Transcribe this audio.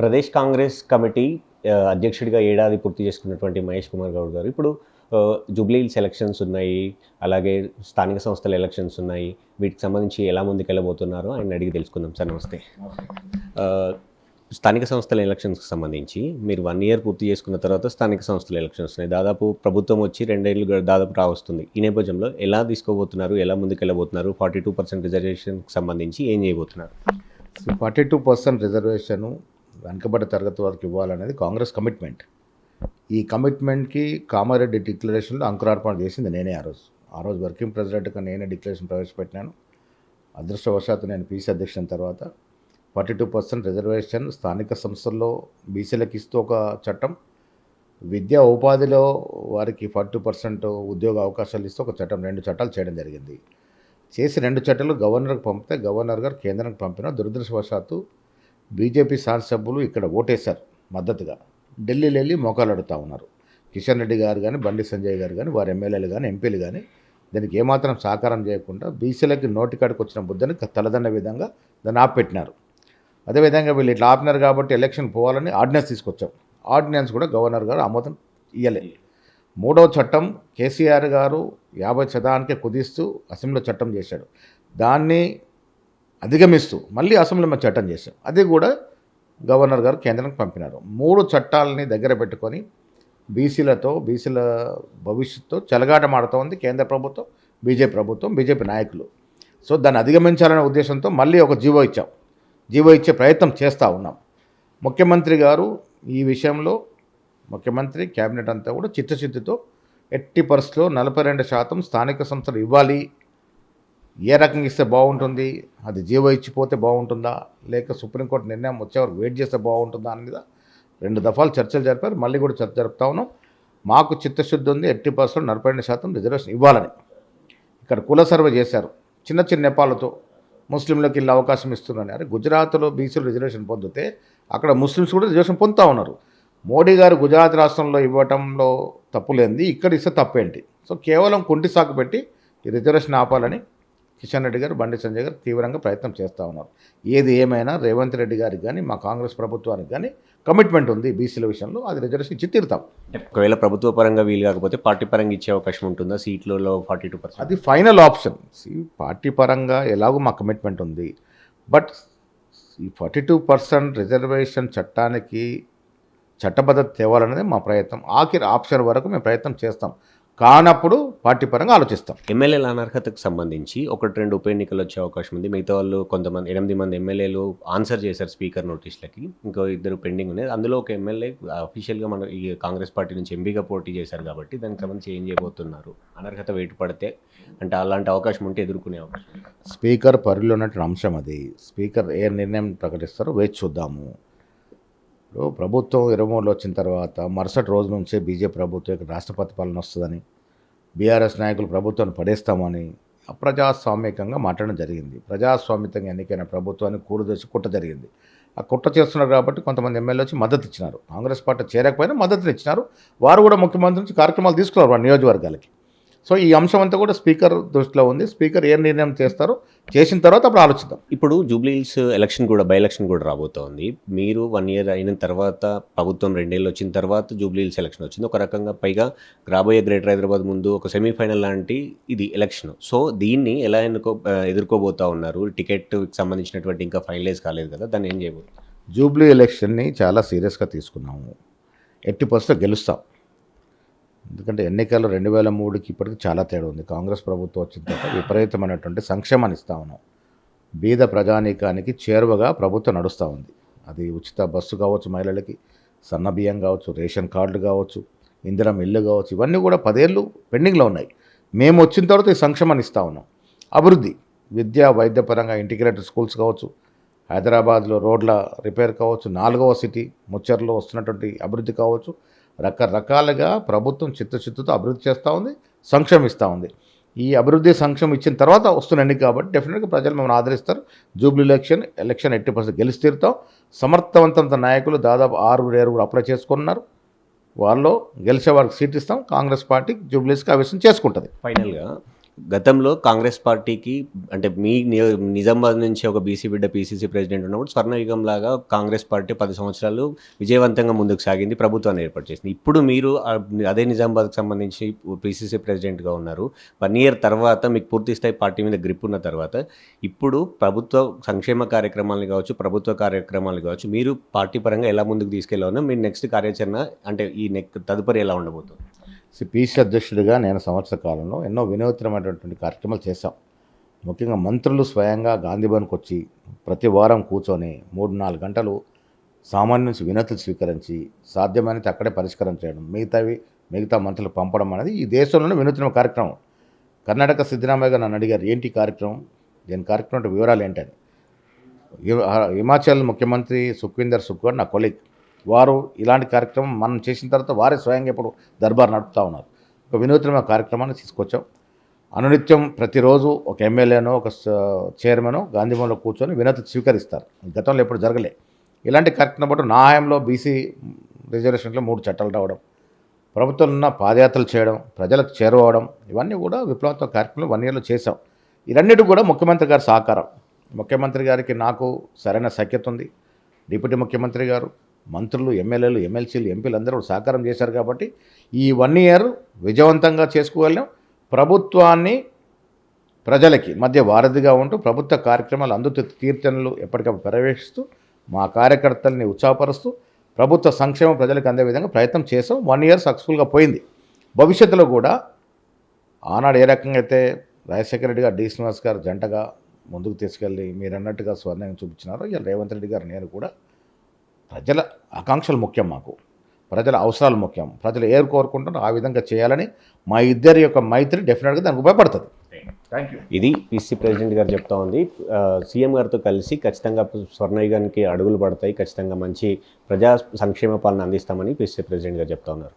Pradesh Congress committee అధ్యక్షుడిగా ఏడాది పూర్తి చేసుకున్నటువంటి మహేష్ కుమార్ గౌడ్ గారు ఇప్పుడు జూబ్లీ హిల్స్ ఎలక్షన్స్ ఉన్నాయి. అలాగే స్థానిక సంస్థల ఎలక్షన్స్ ఉన్నాయి. వీటికి సంబంధించి ఎలా ముందుకెళ్ళబోతున్నారో ఆయన అడిగి తెలుసుకుందాం. సార్ నమస్తే. స్థానిక సంస్థల ఎలక్షన్స్కి సంబంధించి మీరు 1 ఇయర్ పూర్తి చేసుకున్న తర్వాత స్థానిక సంస్థల ఎలక్షన్స్ ఉన్నాయి. దాదాపు ప్రభుత్వం వచ్చి 2 ఏళ్ళు దాదాపు రావస్తుంది. ఈ నేపథ్యంలో ఎలా తీసుకోబోతున్నారు, ఎలా ముందుకెళ్ళబోతున్నారు, 42% రిజర్వేషన్కి సంబంధించి ఏం చేయబోతున్నారు? 42% రిజర్వేషను వెనుకబడ్డ తరగతి వారికి ఇవ్వాలనేది కాంగ్రెస్ కమిట్మెంట్. ఈ కమిట్మెంట్కి కామారెడ్డి డిక్లరేషన్లో అంకురార్పణ చేసింది నేనే. ఆ రోజు వర్కింగ్ ప్రెసిడెంట్గా నేనే డిక్లరేషన్ ప్రవేశపెట్టినాను. అదృష్టవశాత్తు నేను పీసీ అధ్యక్షుని తర్వాత 42% రిజర్వేషన్ స్థానిక సంస్థల్లో బీసీలకు ఇస్తూ ఒక చట్టం, విద్యా ఉపాధిలో వారికి 40% ఉద్యోగ అవకాశాలు ఇస్తూ ఒక చట్టం, 2 చట్టాలు చేయడం జరిగింది. చేసి 2 చట్టాలు గవర్నర్కి పంపితే గవర్నర్ గారు కేంద్రానికి పంపిన దురదృష్టవశాత్తు బీజేపీ శాసనసభ్యులు ఇక్కడ ఓటేశారు మద్దతుగా. ఢిల్లీలో వెళ్ళి మోకాలు అడుగుతూ ఉన్నారు. కిషన్ రెడ్డి గారు కానీ, బండి సంజయ్ గారు కానీ, వారి ఎమ్మెల్యేలు కానీ, ఎంపీలు కానీ దానికి ఏమాత్రం సహకారం చేయకుండా బీసీలకి నోటికాడికి వచ్చిన బుద్ధని తలదన్న విధంగా దాన్ని ఆపిపెట్టినారు. అదేవిధంగా వీళ్ళు ఇట్లా ఆపినారు కాబట్టి ఎలక్షన్ పోవాలని ఆర్డినెన్స్ తీసుకొచ్చాం. ఆర్డినెన్స్ కూడా గవర్నర్ గారు ఆమోదం ఇయ్యలే. 3వ చట్టం కేసీఆర్ గారు 50% కుదిస్తూ అసెంబ్లీలో చట్టం చేశాడు. దాన్ని అధిగమిస్తూ మళ్ళీ అసెంబ్లీలో చట్టం చేశాం. అది కూడా గవర్నర్ గారు కేంద్రానికి పంపినారు. 3 చట్టాలని దగ్గర పెట్టుకొని బీసీల భవిష్యత్తుతో చెలగాటమాడుతూ ఉంది కేంద్ర ప్రభుత్వం, బీజేపీ నాయకులు. సో దాన్ని అధిగమించాలనే ఉద్దేశంతో మళ్ళీ ఒక జీవో ఇచ్చే ప్రయత్నం చేస్తూ ఉన్నాం. ముఖ్యమంత్రి గారు ఈ విషయంలో క్యాబినెట్ అంతా కూడా చిత్తశుద్ధితో ఎట్టి పరిస్థితుల్లో 42% స్థానిక సంస్థలు ఇవ్వాలి. ఏ రకంగా ఇస్తే బాగుంటుంది, అది జీవో ఇచ్చిపోతే బాగుంటుందా, లేక సుప్రీంకోర్టు నిర్ణయం వచ్చేవరకు వెయిట్ చేస్తే బాగుంటుందా అని మీద 2 దఫాలు చర్చలు జరిపారు. మళ్ళీ కూడా చర్చ జరుపుతా ఉన్నాం. మాకు చిత్తశుద్ధి ఉంది, 80% 42% రిజర్వేషన్ ఇవ్వాలని. ఇక్కడ కుల సర్వే చేశారు చిన్న నెపాలతో, ముస్లింలకు ఇల్లు అవకాశం ఇస్తున్నారని. అరే గుజరాత్లో బీసీలు రిజర్వేషన్ పొందితే అక్కడ ముస్లిమ్స్ కూడా రిజర్వేషన్ పొందుతూ ఉన్నారు. మోడీ గారు గుజరాత్ రాష్ట్రంలో ఇవ్వటంలో తప్పులేంది, ఇక్కడ ఇస్తే తప్పేంటి? సో కేవలం కుంటి సాకు పెట్టి ఈ రిజర్వేషన్ ఆపాలని కిషన్ రెడ్డి గారు, బండి సంజయ్ గారు తీవ్రంగా ప్రయత్నం చేస్తూ ఉన్నారు. ఏది ఏమైనా రేవంత్ రెడ్డి గారికి కానీ, మా కాంగ్రెస్ ప్రభుత్వానికి కానీ కమిట్మెంట్ ఉంది బీసీల విషయంలో. అది రిజర్వేషన్ ఇచ్చి తీరుతాం. ఒకవేళ ప్రభుత్వ పరంగా వీలు కాకపోతే పార్టీ పరంగా ఇచ్చే అవకాశం ఉంటుందా? సీట్లలో 42%? అది ఫైనల్ ఆప్షన్. పార్టీ పరంగా ఎలాగో మా కమిట్మెంట్ ఉంది. బట్ ఈ 42% రిజర్వేషన్ చట్టానికి చట్టబద్ధత తేవాలనేది మా ప్రయత్నం. ఆఖరి ఆప్షన్ వరకు మేము ప్రయత్నం చేస్తాం. కానప్పుడు పార్టీ పరంగా ఆలోచిస్తాం. ఎమ్మెల్యేల అనర్హతకు సంబంధించి 1-2 ఉప ఎన్నికలు వచ్చే అవకాశం ఉంది. మిగతా వాళ్ళు కొంతమంది 8 మంది ఎమ్మెల్యేలు ఆన్సర్ చేశారు స్పీకర్ నోటీసులకి. ఇంకో 2 పెండింగ్ ఉన్నాయి. అందులో ఒక ఎమ్మెల్యే అఫీషియల్గా మన ఈ కాంగ్రెస్ పార్టీ నుంచి ఎంపీగా పోటీ చేశారు కాబట్టి దానికి సంబంధించి ఏం చేయబోతున్నారు? అనర్హత వెయిట్ పడితే అంటే అలాంటి అవకాశం ఉంటే ఎదుర్కొనే అవకాశం. స్పీకర్ పరిధిలో ఉన్నటువంటి అంశం అది. స్పీకర్ ఏ నిర్ణయం ప్రకటిస్తారో వేచి చూద్దాము. ప్రభుత్వం 23లో వచ్చిన తర్వాత మరుసటి రోజు నుంచే బీజేపీ ప్రభుత్వం ఇక్కడ రాష్ట్రపతి పాలన వస్తుందని, బీఆర్ఎస్ నాయకులు ప్రభుత్వాన్ని పడేస్తామని అప్రజాస్వామికంగా మాట్లాడడం జరిగింది. ప్రజాస్వామ్యంగా ఎన్నికైన ప్రభుత్వాన్ని కూడదోసి కుట్ర జరిగింది. ఆ కుట్ర చేస్తున్నారు కాబట్టి కొంతమంది ఎమ్మెల్యే వచ్చి మద్దతు ఇచ్చినారు. కాంగ్రెస్ పార్టీ చేరకపోయినా మద్దతులు ఇచ్చినారు. వారు కూడా ముఖ్యమంత్రి నుంచి కార్యక్రమాలు తీసుకున్నారు వారి నియోజకవర్గాలకి. సో ఈ అంశం అంతా కూడా స్పీకర్ దృష్టిలో ఉంది. స్పీకర్ ఏ నిర్ణయం చేస్తారో చేసిన తర్వాత అప్పుడు ఆలోచిద్దాం. ఇప్పుడు జూబ్లీ హిల్స్ ఎలక్షన్ కూడా బై ఎలక్షన్ కూడా రాబోతోంది. మీరు 1 ఇయర్ అయిన తర్వాత ప్రభుత్వం 2 ఏళ్ళు వచ్చిన తర్వాత జూబ్లీ హిల్స్ ఎలక్షన్ వచ్చింది. ఒక రకంగా పైగా రాబోయే గ్రేటర్ హైదరాబాద్ ముందు ఒక సెమీఫైనల్ లాంటి ఇది ఎలక్షన్. సో దీన్ని ఎలా ఎదుర్కోబోతా ఉన్నారు? టికెట్కి సంబంధించినటువంటి ఇంకా ఫైనలైజ్ కాలేదు కదా, దాన్ని ఏం చేయబోతున్నారు? జూబ్లీ ఎలక్షన్ని చాలా సీరియస్గా తీసుకున్నాము. 80% గెలుస్తాం. ఎందుకంటే ఎన్నికలు 2003కి ఇప్పటికి చాలా తేడా ఉంది. కాంగ్రెస్ ప్రభుత్వం వచ్చిన తర్వాత విపరీతమైనటువంటి సంక్షేమాన్ని ఇస్తూ ఉన్నాం. బీద ప్రజానీకానికి చేరువగా ప్రభుత్వం నడుస్తూ ఉంది. అది ఉచిత బస్సు కావచ్చు, మహిళలకి సన్న బియ్యం కావచ్చు, రేషన్ కార్డులు కావచ్చు, ఇందిరం ఇల్లు కావచ్చు, ఇవన్నీ కూడా 10 ఏళ్ళు పెండింగ్లో ఉన్నాయి. మేము వచ్చిన తర్వాత ఈ సంక్షేమాన్ని ఇస్తూ ఉన్నాం. అభివృద్ధి, విద్యా వైద్యపరంగా ఇంటిగ్రేటెడ్ స్కూల్స్ కావచ్చు, హైదరాబాద్లో రోడ్ల రిపేర్ కావచ్చు, 4వ సిటీ ముచ్చర్లో వస్తున్నటువంటి అభివృద్ధి కావచ్చు, రకరకాలుగా ప్రభుత్వం చిత్తశుద్ధితో అభివృద్ధి చేస్తూ ఉంది, సంక్షేమం ఇస్తూ ఉంది. ఈ అభివృద్ధి సంక్షేమం ఇచ్చిన తర్వాత వస్తున్న ఎన్నిక కాబట్టి డెఫినెట్గా ప్రజలు మమ్మల్ని ఆదరిస్తారు. జూబ్లీ ఎలక్షన్ 80% గెలిచి తీరుతాం. సమర్థవంతమైన నాయకులు దాదాపు 6 అప్లై చేసుకున్నారు. వాళ్ళు గెలిచే వారికి సీట్ ఇస్తాం. కాంగ్రెస్ పార్టీ జూబ్లీస్కి ఆవేశం చేసుకుంటుంది. ఫైనల్గా గతంలో కాంగ్రెస్ పార్టీకి అంటే మీ నిజామాబాద్ నుంచి ఒక బీసీ బిడ్డ పీసీసీ ప్రెసిడెంట్ ఉన్నప్పుడు స్వర్ణయుగం లాగా కాంగ్రెస్ పార్టీ 10 సంవత్సరాలు విజయవంతంగా ముందుకు సాగింది, ప్రభుత్వాన్ని ఏర్పాటు చేసింది. ఇప్పుడు మీరు అదే నిజామాబాద్కి సంబంధించి పీసీసీ ప్రెసిడెంట్గా ఉన్నారు. 1 ఇయర్ తర్వాత మీకు పూర్తి స్థాయి పార్టీ మీద గ్రిప్ ఉన్న తర్వాత ఇప్పుడు ప్రభుత్వ సంక్షేమ కార్యక్రమాలను కావచ్చు, ప్రభుత్వ కార్యక్రమాలు కావచ్చు, మీరు పార్టీ పరంగా ఎలా ముందుకు తీసుకెళ్ళాలన్నా మీ నెక్స్ట్ కార్యాచరణ అంటే ఈ తదుపరి ఎలా ఉండబోతుంది? పీసీ అధ్యక్షుడిగా నేను సంవత్సర కాలంలో ఎన్నో వినూత్నమైనటువంటి కార్యక్రమాలు చేశాం. ముఖ్యంగా మంత్రులు స్వయంగా గాంధీ భవన్కి వచ్చి ప్రతి వారం కూర్చొని 3-4 గంటలు సామాన్య నుంచి వినతులు స్వీకరించి సాధ్యమైనంత అక్కడే పరిష్కారం చేయడం, మిగతా మంత్రులు పంపడం అనేది ఈ దేశంలోనే వినూత్న కార్యక్రమం. కర్ణాటక సిద్ధరామయ్య గారు నన్ను అడిగారు, ఏంటి కార్యక్రమం, దీని కార్యక్రమం వివరాలు ఏంటని. హిమాచల్ ముఖ్యమంత్రి సుఖ్వీందర్ సుఖ్ గారు నా కొలీగ్, వారు ఇలాంటి కార్యక్రమం మనం చేసిన తర్వాత వారే స్వయంగా ఇప్పుడు దర్బార్ నడుపుతూ ఉన్నారు. ఒక వినూత్నమైన కార్యక్రమాన్ని తీసుకొచ్చాం. అనునిత్యం ప్రతిరోజు ఒక ఎమ్మెల్యేనో ఒక చైర్మనో గాంధీభవన్లో కూర్చొని వినతులు స్వీకరిస్తారు. గతంలో ఎప్పుడు జరగలే. ఇలాంటి కార్యక్రమం పాటు నా హయాంలో బీసీ రిజర్వేషన్లో 3 చట్టాలు రావడం, ప్రభుత్వం ఉన్న పాదయాత్రలు చేయడం, ప్రజలకు చేరువవడం, ఇవన్నీ కూడా విప్లవాత్మక కార్యక్రమాలు 1 ఇయర్లో చేశాం. ఇవన్నిటి కూడా ముఖ్యమంత్రి గారి సహకారం. ముఖ్యమంత్రి గారికి నాకు సరైన సఖ్యత ఉంది. డిప్యూటీ ముఖ్యమంత్రి గారు, మంత్రులు, ఎమ్మెల్యేలు, ఎమ్మెల్సీలు, ఎంపీలు అందరూ సాకారం చేశారు. కాబట్టి ఈ 1 ఇయర్ విజయవంతంగా చేసుకోగలిగాం. ప్రభుత్వాన్ని ప్రజలకి మధ్య వారధిగా ఉంటూ ప్రభుత్వ కార్యక్రమాలు అందుతూ కీర్తనలు ఎప్పటికప్పుడు పర్యవేక్షిస్తూ మా కార్యకర్తల్ని ఉత్సాహపరుస్తూ ప్రభుత్వ సంక్షేమం ప్రజలకు అందే విధంగా ప్రయత్నం చేసాం. 1 ఇయర్ సక్సెస్ఫుల్గా పోయింది. భవిష్యత్తులో కూడా ఆనాడు ఏ రకంగా అయితే రాజశేఖర రెడ్డి గారు, డి శ్రీనివాస్ గారు జంటగా ముందుకు తీసుకెళ్ళి మీరు అన్నట్టుగా స్వర్ణంగా చూపించినారో, ఇలా రేవంత్ రెడ్డి గారు నేను కూడా ప్రజల ఆకాంక్షలు ముఖ్యం, మాకు ప్రజల అవసరాలు ముఖ్యం, ప్రజలు ఏరు కోరుకుంటారో ఆ విధంగా చేయాలని మా ఇద్దరి యొక్క మైత్రి డెఫినెట్గా దానికి ఉపయోగపడుతుంది. Thank you. ఇది పీసీ ప్రెసిడెంట్ గారు చెప్తా ఉంది. సీఎం గారితో కలిసి ఖచ్చితంగా స్వర్ణయుగానికి అడుగులు పడతాయి, ఖచ్చితంగా మంచి ప్రజా సంక్షేమ పాలన అందిస్తామని పీసీ ప్రెసిడెంట్ గారు చెప్తా ఉన్నారు.